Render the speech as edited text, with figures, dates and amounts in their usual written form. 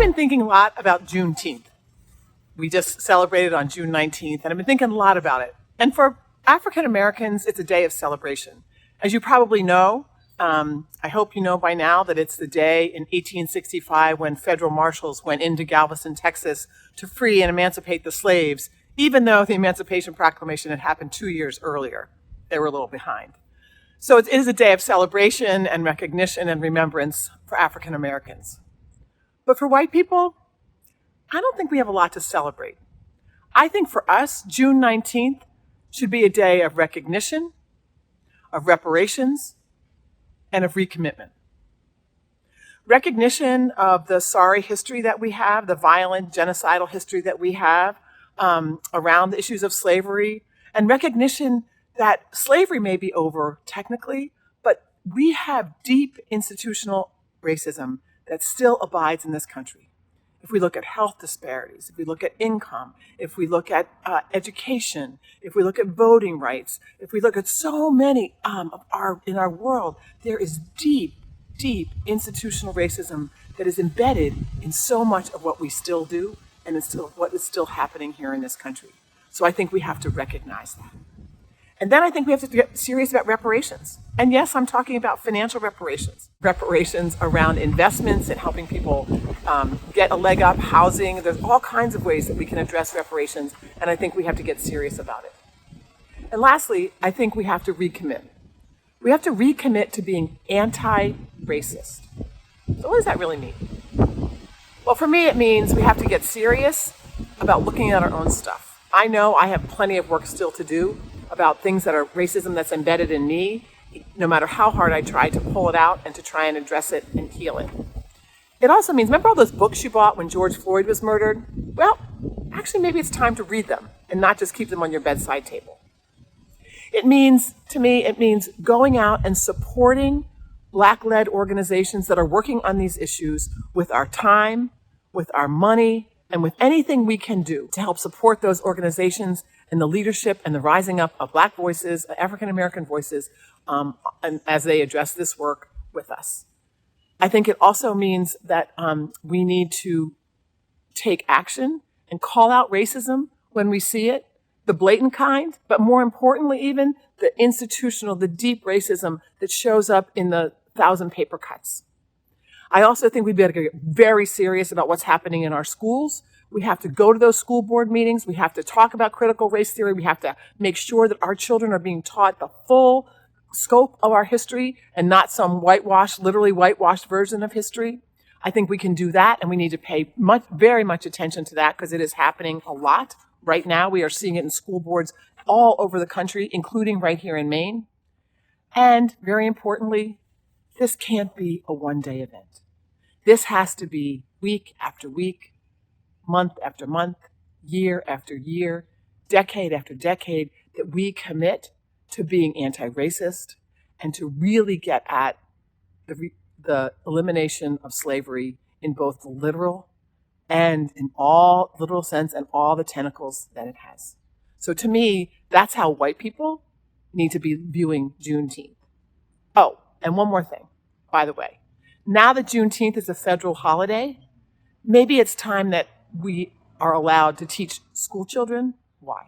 been thinking a lot about Juneteenth. We just celebrated on June 19th, and I've been thinking a lot about it. And for African Americans, it's a day of celebration. As you probably know, I hope you know by now that it's the day in 1865 when federal marshals went into Galveston, Texas to free and emancipate the slaves, even though the Emancipation Proclamation had happened 2 years earlier. They were a little behind. So it is a day of celebration and recognition and remembrance for African Americans. But for white people, I don't think we have a lot to celebrate. I think for us, June 19th should be a day of recognition, of reparations, and of recommitment. Recognition of the sorry history that we have, the violent, genocidal history that we have around the issues of slavery, and recognition that slavery may be over technically, but we have deep institutional racism that still abides in this country. If we look at health disparities, if we look at income, if we look at education, if we look at voting rights, if we look at so many in our world, there is deep, deep institutional racism that is embedded in so much of what we still do and what is still happening here in this country. So I think we have to recognize that. And then I think we have to get serious about reparations. And yes, I'm talking about financial reparations. Reparations around investments and helping people get a leg up, housing. There's all kinds of ways that we can address reparations, and I think we have to get serious about it. And lastly, I think we have to recommit. We have to recommit to being anti-racist. So what does that really mean? Well, for me, it means we have to get serious about looking at our own stuff. I know I have plenty of work still to do about things that are racism that's embedded in me, no matter how hard I try to pull it out and to try and address it and heal it. It also means, remember all those books you bought when George Floyd was murdered? Well, actually, maybe it's time to read them and not just keep them on your bedside table. It means going out and supporting Black-led organizations that are working on these issues with our time, with our money, and with anything we can do to help support those organizations and the leadership and the rising up of Black voices, African American voices, and as they address this work with us. I think it also means that we need to take action and call out racism when we see it, the blatant kind, but more importantly even, the institutional, the deep racism that shows up in the 1,000 paper cuts. I also think we better get very serious about what's happening in our schools. We have to go to those school board meetings. We have to talk about critical race theory. We have to make sure that our children are being taught the full scope of our history and not some literally whitewashed version of history. I think we can do that, and we need to pay very much attention to that because it is happening a lot. Right now, we are seeing it in school boards all over the country, including right here in Maine. And very importantly, this can't be a one-day event. This has to be week after week, month after month, year after year, decade after decade, that we commit to being anti-racist and to really get at the elimination of slavery in both the literal and in all literal sense and all the tentacles that it has. So to me, that's how white people need to be viewing Juneteenth. Oh, and one more thing, by the way. Now that Juneteenth is a federal holiday, maybe it's time that we are allowed to teach school children why.